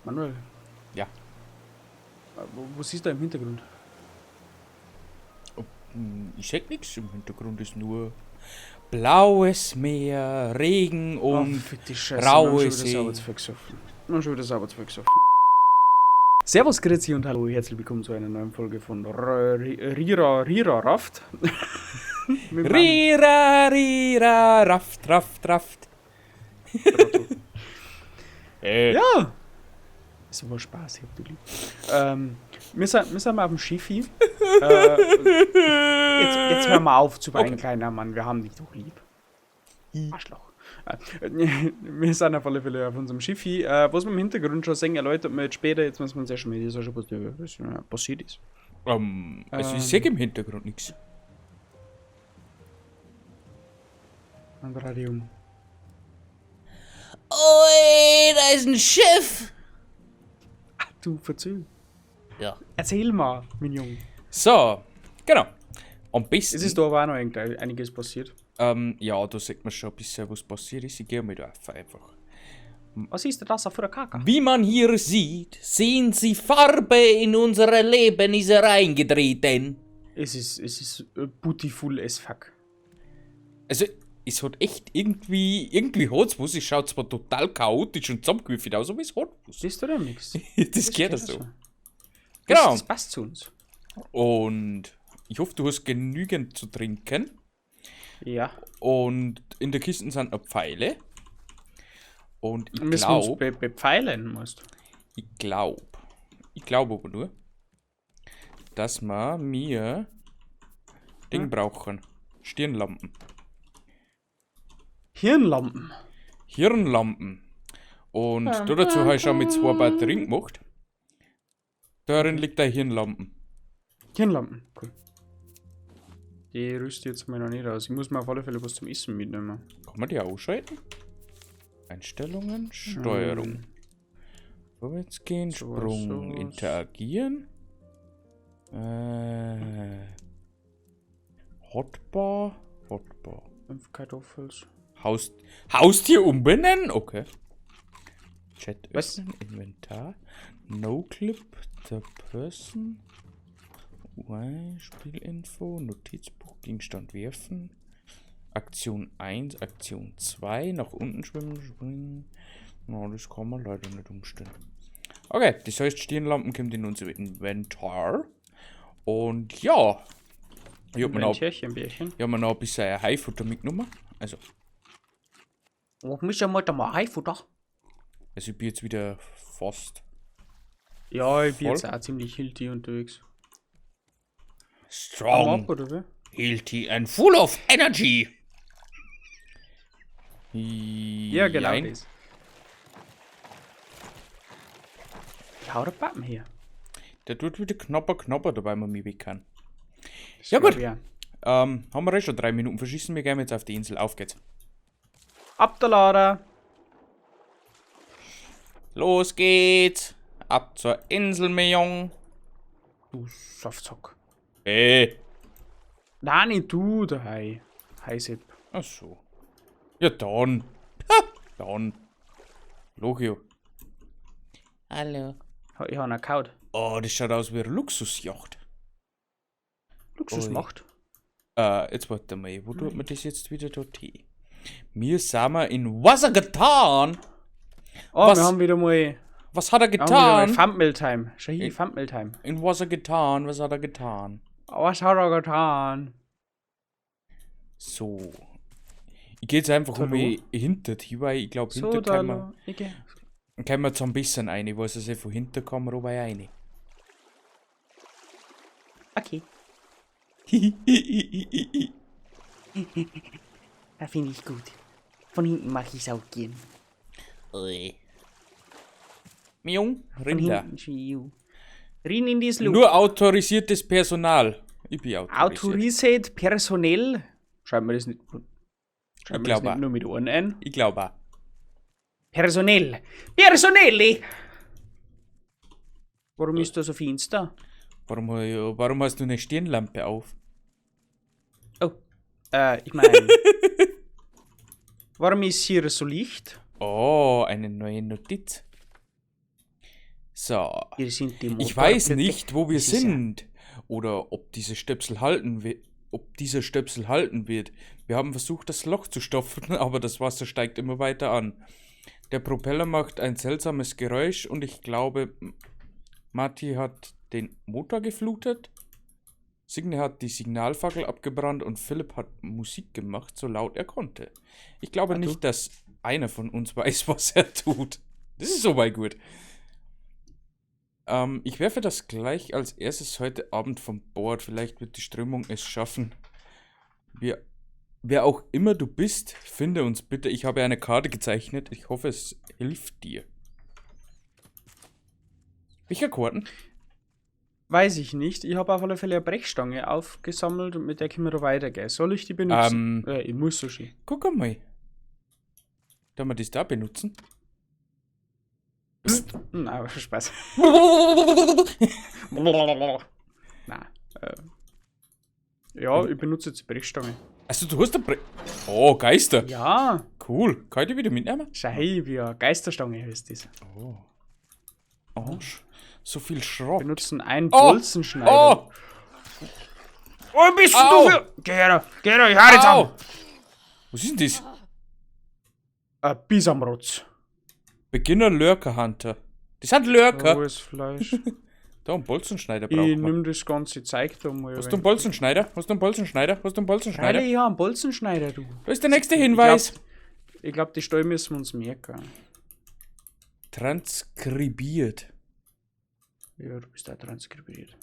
Manuel, Ja. wo siehst du im Hintergrund? Ich sag nichts. Im Hintergrund ist nur blaues Meer, Regen und fick die Scheiße, raue wir haben schon wieder See. sauber zu viel gesoffen. Wir haben schon wieder sauber zu viel gesoffen. Servus, grüezi und hallo, herzlich willkommen zu einer neuen Folge von Rira Raft. Mit meinem Rira, Raft. Trottel. Ja. Ja! Es war Spaß, ich hab dich lieb. Wir sind mal auf dem Schiffi. Jetzt hör mal auf zu weinen, Okay. kleiner Mann, wir haben dich doch lieb. Arschloch. Wir sind auf alle Fälle auf unserem Schiffi. Was wir im Hintergrund schon sehen, erläutert mir jetzt später, jetzt müssen wir uns erst mal die Sache, was passiert ist. Also ich sehe im Hintergrund nichts. Ein Radium. Oi, da ist ein Schiff. Du, verzeih. Ja. Erzähl mal, mein Junge. So, genau. Am besten. Es ist da aber auch noch einiges passiert. Ja, da sieht man schon ein bisschen, was passiert ist. Ich gehe mit einfach. Was ist denn das für eine Kacke? Wie man hier sieht, sehen Sie, Farbe in unser Leben ist reingetreten. Es ist beautiful as fuck. Also, es hat echt irgendwie hat's was. Es schaut zwar total chaotisch und zusammengewürfelt aus, aber es hat was. Siehst du da nichts? Das geht ja so. Das, Genau. das passt zu uns. Und ich hoffe, du hast genügend zu trinken. Ja. Und in der Kiste sind noch Pfeile. Und ich Müssen wir uns glaube, bepfeilen musst. ich glaube aber nur, dass wir mir Ding brauchen. Stirnlampen. Hirnlampen. Hirnlampen. Und dazu habe ich schon mit 2 Batterien gemacht. Darin liegt der Hirnlampen. Hirnlampen, cool. Die rüste jetzt mal noch nicht aus. Ich muss mir auf alle Fälle was zum Essen mitnehmen. Kann man die ausschalten? Einstellungen, Steuerung. Vorwärts gehen, So, Sprung, so. interagieren. Hotbar. 5 Kartoffels. Haustier umbenennen? Okay. Chat Was? öffnen, Inventar. No Clip, the person. Spielinfo, Notizbuch, Gegenstand werfen. Aktion 1, Aktion 2, nach unten schwimmen, springen. No, das kann man leider nicht umstellen. Okay, das heißt, Stirnlampen kommt in unser Inventar. Und ja. Ich hab mir noch ein bisschen Haifutter mitgenommen. Also Was muss ich mal da mal Haifutter? ich bin jetzt wieder fast Ja, ich bin Voll. jetzt auch ziemlich hilti unterwegs. strong, Oder wie? healthy and full of energy. Ja, genau Jein. das. Ich hau den Pappen hier. Der tut wieder knapper, dabei man mich weg kann. Das Ja, glaub gut. ich auch. Haben wir eh schon 3 Minuten verschissen. Wir gehen jetzt auf die Insel. Auf geht's. Ab der Lader. Los geht's. Ab zur Insel, mein Jung. Du Saftsack. Nein, nicht du, der Hai. Heisepp. Ach so. Ja, dann. Ha, dann. Logio. Hallo. Ich hab ihn gekaut. Oh, das schaut aus wie eine Luxusjacht. Luxus Ui. macht. Jetzt warte mal. Wo tut man das jetzt wieder dort hin? Wir sind wir in Wasser getan. Oh, Was? wir haben wieder mal. Was hat er Wir haben wieder mal getan? Thumbnail-Time. Schau hier, Thumbnail-Time. In Wasser getan. Was hat er getan? Was hat er getan? So. Ich gehe jetzt einfach Hallo? hinter die, weil ich glaube, So, hinter da. können wir so ein bisschen rein. Ich weiß es von hinter kann man aber rein. Okay. Das finde ich gut. Von hinten mache ich es auch gern. Miung, Von Rinder. hinten schiu. Rein in das Loch. Nur autorisiertes Personal. Ich bin autorisiert. Autorisiert personell. Schreiben wir das nicht. Schreiben wir das glaube nicht nur mit Ohren ein. Ich glaube auch. Personell. Personelli. Warum ist das so finster? Warum hast du eine Stirnlampe auf? Oh. Ich meine. Warum ist hier so Licht? Oh, eine neue Notiz. So. Hier sind die Ich weiß Motorblöcke. nicht, wo wir Das ist ja- sind. Oder ob dieser Stöpsel halten wird. Wir haben versucht, das Loch zu stopfen, aber das Wasser steigt immer weiter an. Der Propeller macht ein seltsames Geräusch und ich glaube, Matti hat den Motor geflutet. Signe hat die Signalfackel abgebrannt und Philipp hat Musik gemacht, so laut er konnte. Ich glaube nicht, dass einer von uns weiß, was er tut. Das ist soweit gut. Ich werfe das gleich als erstes heute Abend vom Bord. Vielleicht wird die Strömung es schaffen. Wer auch immer du bist, finde uns bitte. Ich habe eine Karte gezeichnet. Ich hoffe, es hilft dir. Welcher Karten? Weiß ich nicht. Ich habe auf alle Fälle eine Brechstange aufgesammelt und mit der können wir da weitergehen. Soll ich die benutzen? Ich muss so schön. Guck mal. Darf man das da benutzen? Nein, Spaß. Nein. Ja, ich benutze jetzt die Brechstange. Also du hast eine Oh, Geister. Ja, Cool. Kann ich die wieder mitnehmen? Scheibe, ja. Geisterstange heißt das. Oh. Oh, so viel Schrott. Benutzen einen Oh! Bolzenschneider. Oh! Oh, bist Au! du für... Geh her, ich hör jetzt Au! an. Was ist denn das? Ein Bisamrotz. Beginner Lurker Hunter. Das sind Lurker. Rohes Fleisch. Da, einen Bolzenschneider Ich braucht man. nimm das ganze Zeug da mal. Hast du einen Bolzenschneider? Hast du einen Bolzenschneider? Hast du einen Bolzenschneider? Alter, ja, einen Bolzenschneider, du. Da ist der nächste Hinweis. Ich glaub, die Steuer müssen wir uns merken. Transkribiert. Ja, du bist da transkribiert.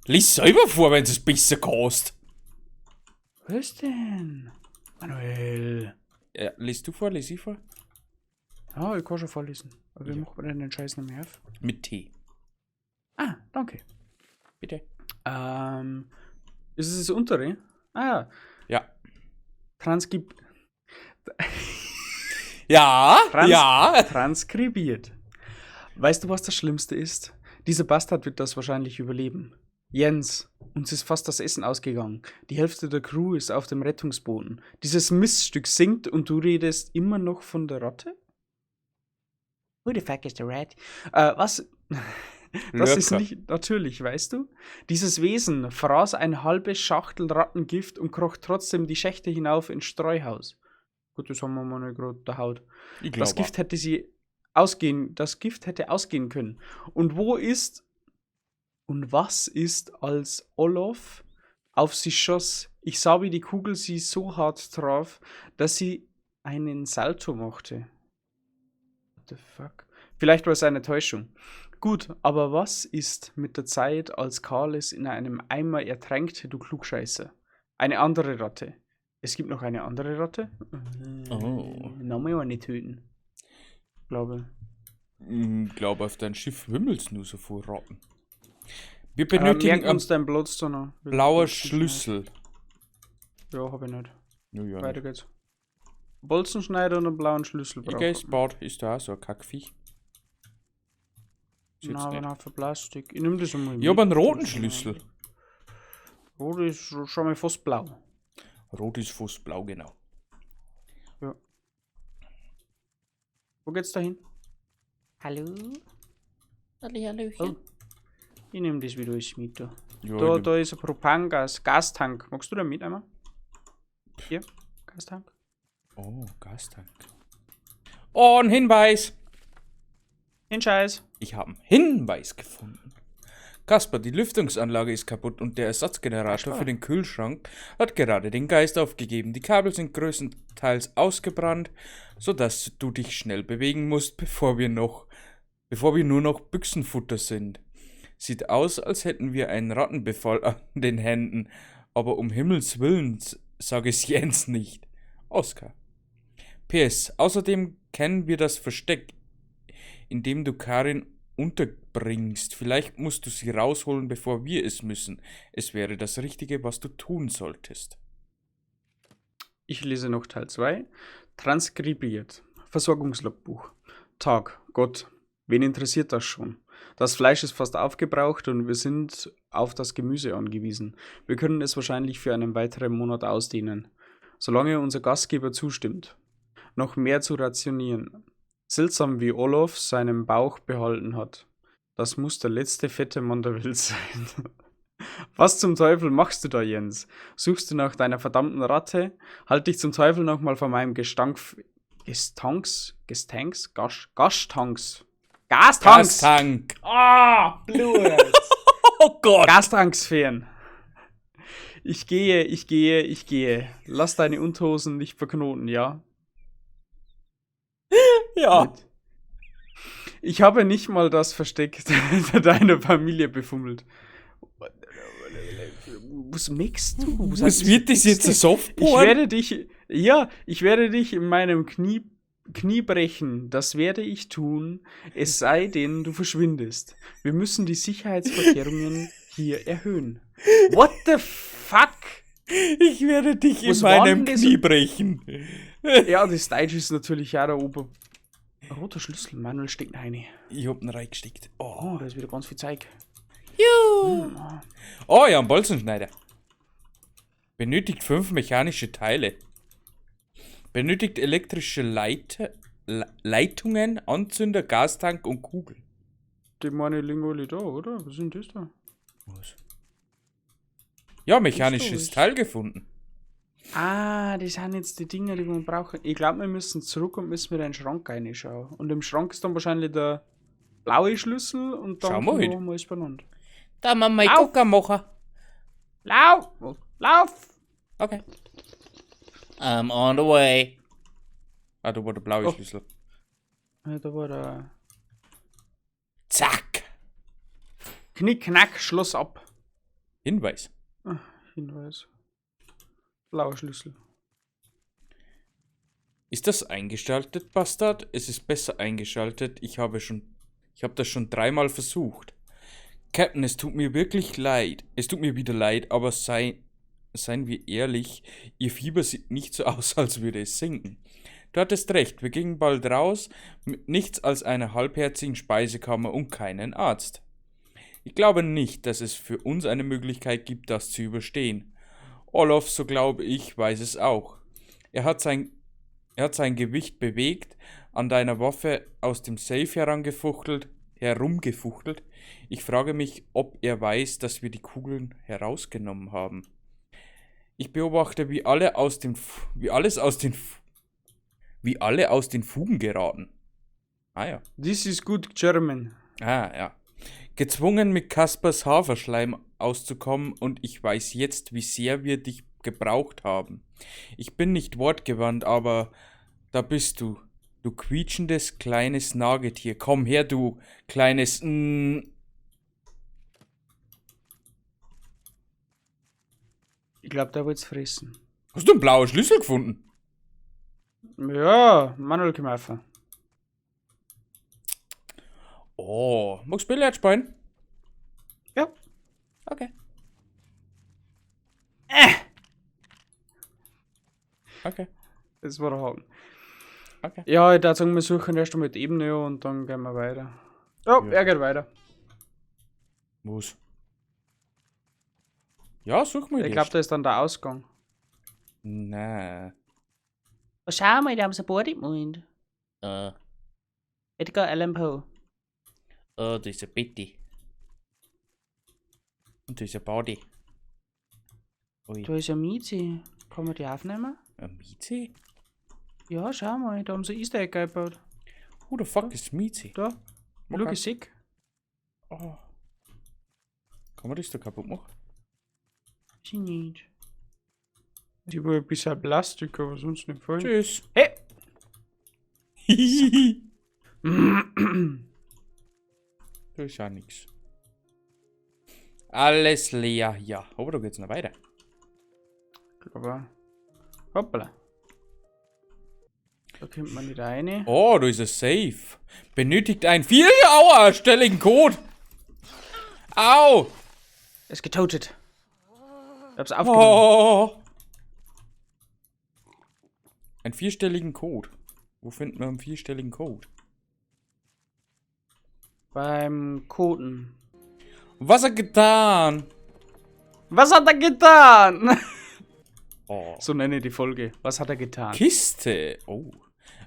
Lies selber vor, wenn es besser kostet. Was denn? Manuel. Ja, liest du vor, lies ich vor? Ja, ich kann schon vorlesen. Aber wie macht man denn den Scheiß noch mehr auf? Mit T. Ah, danke. Bitte. Ist es das untere? Ah, Ja. Transkrib Ja, ja. transkribiert. Weißt du, was das Schlimmste ist? Dieser Bastard wird das wahrscheinlich überleben. Jens, uns ist fast das Essen ausgegangen. Die Hälfte der Crew ist auf dem Rettungsboden. Dieses Miststück sinkt und du redest immer noch von der Ratte? Who the fuck is the rat? Was? Das ist Lurker. nicht natürlich, weißt du? Dieses Wesen fraß eine halbe Schachtel Rattengift und kroch trotzdem die Schächte hinauf ins Streuhaus. Gut, das haben wir mal nicht gerade der Haut. Ich Das glaube. Gift hätte ausgehen können. Und was ist, als Olof auf sie schoss? Ich sah, wie die Kugel sie so hart traf, dass sie einen Salto machte. What the fuck? Vielleicht war es eine Täuschung. Gut, aber was ist mit der Zeit, als Karles in einem Eimer ertränkte, du Klugscheißer? Eine andere Ratte. Es gibt noch eine andere Ratte? Oh. Nochmal eine töten. Glaube. Ich glaube, auf dein Schiff wimmelt's nur so vor Ratten. Wir Benötigen benötigen einen uns deinen Bloodstoner. blauen Schlüssel. Ja, hab ich nicht. Ja, ja. Weiter geht's. Bolzenschneider und einen blauen Schlüssel Ich brauchen. gehe ins Bad. Ist da auch so ein Kackviech? Ist jetzt Na, aber nicht. noch für Plastik. Ich nehm das einmal Ich habe einen mit. roten Schlüssel. Rot ist schon mal fast blau. Rot ist fast blau, genau. Ja. Wo geht's da hin? Hallo? Hallöchen. Oh. Ich nehme das wieder alles mit. Da, Ja, da ist ein Propangas, Gastank. Magst du da mit einmal? Hier, Gastank. Oh, Gastank. Oh, ein Hinweis. Den Scheiß. Ich habe einen Hinweis gefunden. Kasper, die Lüftungsanlage ist kaputt und der Ersatzgenerator für den Kühlschrank hat gerade den Geist aufgegeben. Die Kabel sind größtenteils ausgebrannt, sodass du dich schnell bewegen musst, bevor wir nur noch Büchsenfutter sind. Sieht aus, als hätten wir einen Rattenbefall an den Händen, aber um Himmels Willen sag es Jens nicht. Oskar. PS. Außerdem kennen wir das Versteck, in dem du Karin unterbringst. Vielleicht musst du sie rausholen, bevor wir es müssen. Es wäre das Richtige, was du tun solltest. Ich lese noch Teil 2. Transkribiert. Versorgungslogbuch. Tag. Gott. Wen interessiert das schon? Das Fleisch ist fast aufgebraucht und wir sind auf das Gemüse angewiesen. Wir können es wahrscheinlich für einen weiteren Monat ausdehnen. solange unser Gastgeber zustimmt, noch mehr zu rationieren. Seltsam, wie Olaf seinen Bauch behalten hat. Das muss der letzte fette Mann der Welt sein. Was zum Teufel machst du da, Jens? Suchst du nach deiner verdammten Ratte? Halt dich zum Teufel nochmal von meinem Gastanks? Gastank! Ah, Blut! Oh Gott! Gastanks fern. Ich gehe. Lass deine Unterhosen nicht verknoten, ja? Ja. Ich habe nicht mal das Versteck deiner Familie befummelt. Was mixst du? Was wird das jetzt ein Softporn? Ich werde dich in meinem Knie brechen. Das werde ich tun, es sei denn, du verschwindest. Wir müssen die Sicherheitsvorkehrungen hier erhöhen. What the fuck? Ich werde dich Was in war meinem denn das? Knie brechen. Ja, das Deutsch ist natürlich auch da oben. Roter Schlüssel, Manuel steckt eine. Ich hab ihn reingesteckt. Oh, da ist wieder ganz viel Zeug. Oh ja, ein Bolzenschneider. Benötigt 5 mechanische Teile. Benötigt elektrische Leitungen, Anzünder, Gastank und Kugel. Die meine Lingoli da, oder? Was sind das da? Was? Ja, mechanisches Teil gefunden. Ah, das sind jetzt die Dinge, die wir brauchen. Ich glaube, wir müssen zurück und müssen wieder in den Schrank reinschauen. Und im Schrank ist dann wahrscheinlich der blaue Schlüssel und dann Schauen wir haben wir es benannt. Da machen wir Lauf! Gucker machen. Lauf! Okay. I'm on the way. Ah, da war der blaue Oh. Schlüssel. Ja, da war der Zack. Knick, Knack, Schloss ab. Hinweis. Hinweis. Blauer Schlüssel. Ist das eingeschaltet, Bastard? Es ist besser eingeschaltet. Ich habe das schon 3-mal versucht. Captain, es tut mir wirklich leid. Es tut mir wieder leid, aber seien wir ehrlich, ihr Fieber sieht nicht so aus, als würde es sinken. Du hattest recht, wir gingen bald raus, mit nichts als einer halbherzigen Speisekammer und keinen Arzt. Ich glaube nicht, dass es für uns eine Möglichkeit gibt, das zu überstehen. Olaf, so glaube ich, weiß es auch. Er hat sein Gewicht bewegt, an deiner Waffe aus dem Safe herumgefuchtelt. Ich frage mich, ob er weiß, dass wir die Kugeln herausgenommen haben. Ich beobachte, wie alle aus den Fugen geraten. Ah ja. This is good German. Ah ja. Gezwungen mit Kaspers Haferschleim auszukommen und ich weiß jetzt, wie sehr wir dich gebraucht haben. Ich bin nicht wortgewandt, aber da bist du. Du quietschendes kleines Nagetier. Komm her, du kleines... Ich glaube, der wird's fressen. Hast du einen blauen Schlüssel gefunden? Ja, Manuel Kämpfer. Oh, magst du Billard spielen? Ja. Okay. Okay. Das war der Haken. Okay. Ja, ich würde sagen, wir suchen erst einmal die Ebene und dann gehen wir weiter. Ja, er geht weiter. Was? Ja, such mal Ich glaube, da ist dann der Ausgang. Nein. Schau mal, da haben sie ein Board im Mund. Edgar Allan Poe. Oh, da ist ein Betty. Und da ist ein Body. Ui. Da ist eine Mieze. Kann man die aufnehmen? Ein Mieze? Ja, schau mal, da haben sie Easter Egg eingebaut. Who the fuck ist Mieze? Da. Okay. Schau, ich sick. Oh. Kann man das da kaputt machen? Sie nicht. Die war ein bisschen Plastik, aber sonst nicht voll. Tschüss. Hey! Da ist ja nichts. Alles leer. Ja, aber da geht's noch weiter. Aber. Hoppla. Da kommt man nicht rein. Oh, da ist ein Safe. Benötigt einen 4-stelligen Code. Au! Er ist getotet. Ich hab's aufgenommen. Oh. Einen 4-stelligen Code. Wo finden wir einen 4-stelligen Code? Beim Koten. Was hat er getan? Was hat er getan? Oh. So nenne ich die Folge. Was hat er getan? Kiste. Oh.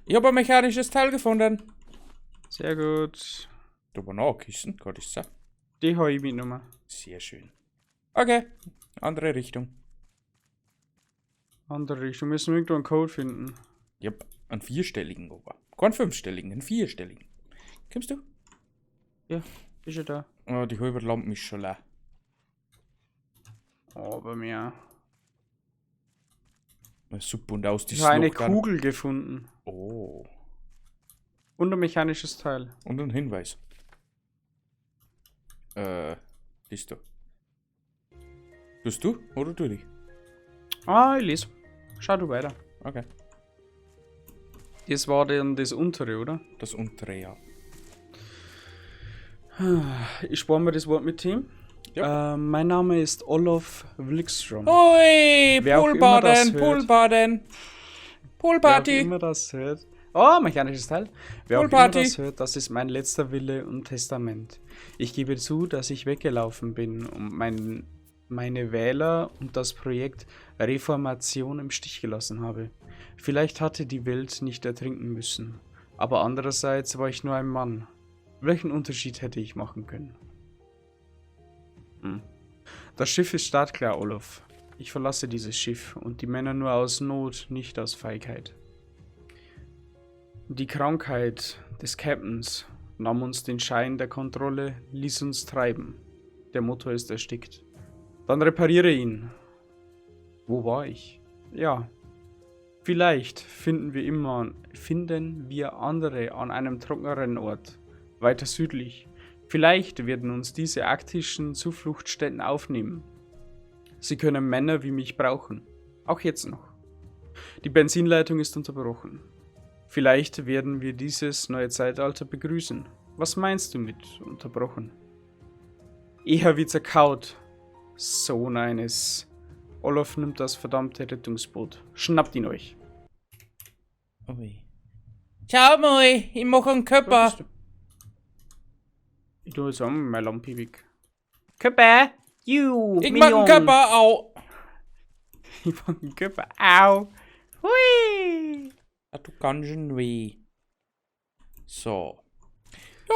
Ich habe ein mechanisches Teil gefunden. Sehr gut. Da war noch eine Kiste, Gott ist so. Die habe ich mitgenommen. Sehr schön. Okay, andere Richtung. Andere Richtung. Müssen wir irgendwo einen Code finden. Yep, einen 4-stelligen aber. Keinen 5-stelligen, einen 4-stelligen. Kommst du? Ja, ist er da. Oh, die halbe Lampe ist schon leer. Oh, bei mir. Super, und aus Ich habe eine Kugel gefunden. Oh. Und ein mechanisches Teil. Und ein Hinweis. Liest du? Tust du oder tu ich? Ah, ich lese. Schau du weiter. Okay. Das war dann das untere, oder? Das untere, ja. Ich spare mir das Wort mit Team. Ja. Mein Name ist Olaf Wilkstrom. Hui, Wer auch immer das Poolbaden, hört. Poolbaden. Wer auch Poolparty. immer das hört. Oh, mechanisches Teil. Wer auch immer Poolparty. das hört, das ist mein letzter Wille und Testament. Ich gebe zu, dass ich weggelaufen bin und meine Wähler und das Projekt Reformation im Stich gelassen habe. Vielleicht hatte die Welt nicht ertrinken müssen, aber andererseits war ich nur ein Mann. Welchen Unterschied hätte ich machen können? Das Schiff ist startklar, Olaf. Ich verlasse dieses Schiff und die Männer nur aus Not, nicht aus Feigheit. Die Krankheit des Captains nahm uns den Schein der Kontrolle, ließ uns treiben. Der Motor ist erstickt. Dann repariere ihn. Wo war ich? Ja. Vielleicht finden wir andere an einem trockeneren Ort, weiter südlich. Vielleicht werden uns diese arktischen Zufluchtsstätten aufnehmen. Sie können Männer wie mich brauchen. Auch jetzt noch. Die Benzinleitung ist unterbrochen. Vielleicht werden wir dieses neue Zeitalter begrüßen. Was meinst du mit unterbrochen? Eher wie zerkaut. Sohn eines. Olaf nimmt das verdammte Rettungsboot. Schnappt ihn euch. Ui. Schau mal, ich mache einen Körper. Ich tue jetzt auch mal meine Lampe weg. Körper, you, Ich mach einen Körper, au. Ich mach einen Körper. Au. Hui. Ah, du kannst schon weh. So.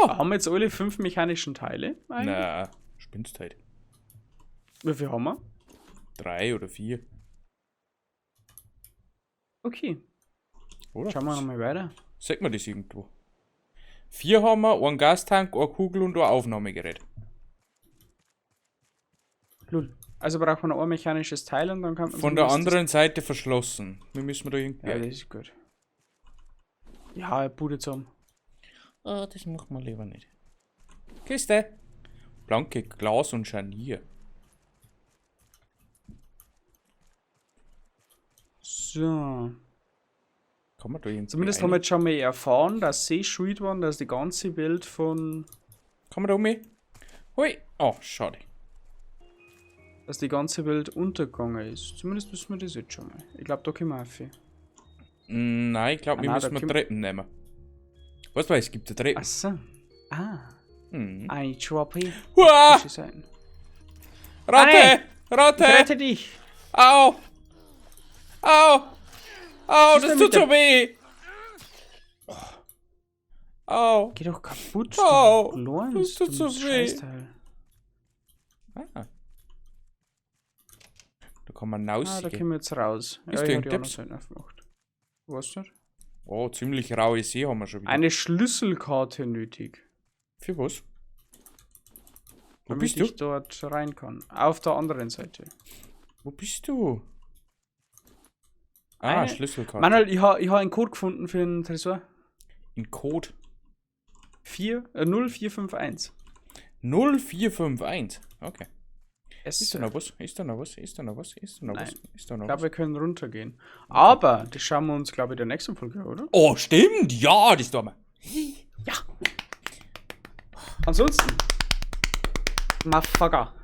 Haben wir jetzt alle 5 mechanischen Teile? eigentlich? Na, spinnst halt. Wie viel haben wir? 3 oder 4. Okay. Oder? Schauen wir nochmal weiter. Sag mal das irgendwo. 4 haben wir, einen Gastank, eine Kugel und ein Aufnahmegerät. Lul. Also braucht man noch ein mechanisches Teil und dann kann man... Von der anderen Seite verschlossen. Wir müssen da irgendwie... Ja, das ist gut. Ja, Bude zusammen. Oh, das macht man lieber nicht. Kiste. Blanke Glas und Scharnier. So. Kann man da irgendwie Zumindest haben wir jetzt schon mal erfahren, dass sie schuld waren, dass die ganze Welt von... Kann man da um mich? Hui. Oh, schade. dass die ganze Welt untergegangen ist. Zumindest wissen wir das jetzt schon mal. Ich glaube, da können wir auf. Nein, ich glaube, wir nein, müssen da wir Treppen nehmen. Was weiß, es gibt eine Treppe. Achso. Ah. Hm. Ein Tropi. Huah! Das sein. Ratte! Nein! Ich Ratte! rette dich! Au! Au! Au, ist das denn tut mit so weh! Au! Geh doch kaputt, Au, du Lorenz, das tut so dummes weh. Scheißteil. Ah. Da kann man Ah, da rausgehen. können wir jetzt raus. Ist Ja, der ich ein hab die auch noch Tipps? selten aufgemacht. Was nicht? Oh, ziemlich raue See haben wir schon wieder. Eine Schlüsselkarte nötig. Für was? Wo Damit bist du? ich dort rein kann. Auf der anderen Seite. Wo bist du? Ah, Eine- Schlüsselkarte. Manuel, ich ha einen Code gefunden für den Tresor. In Code 0451. 0451. Okay. Es Ist da noch was? Ist da noch was? Ist da noch was? Ist da noch Nein. was? Ist da noch Ich glaube, was? wir können runtergehen. Aber das schauen wir uns, glaube ich, in der nächsten Folge, oder? Oh, stimmt! Ja, das tun wir. Ansonsten, Motherfucker,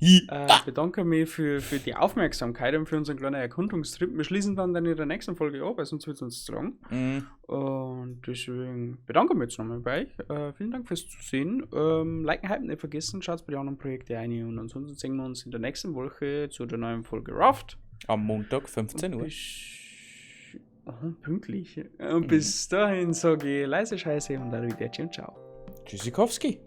Hi. ich bedanke mich für die Aufmerksamkeit und für unseren kleinen Erkundungstrip. Wir schließen dann in der nächsten Folge ab, weil sonst wird es uns zu lang. Mhm. Und deswegen bedanke ich mich jetzt nochmal bei euch. Vielen Dank fürs Zusehen. Liken, hypen nicht vergessen, schaut bei den anderen Projekten ein. Und ansonsten sehen wir uns in der nächsten Woche zu der neuen Folge Raft. Am Montag 15 Uhr. Pünktlich. Und bis dahin sage ich leise Scheiße und Arrivederci und ciao. Tschüssikowski.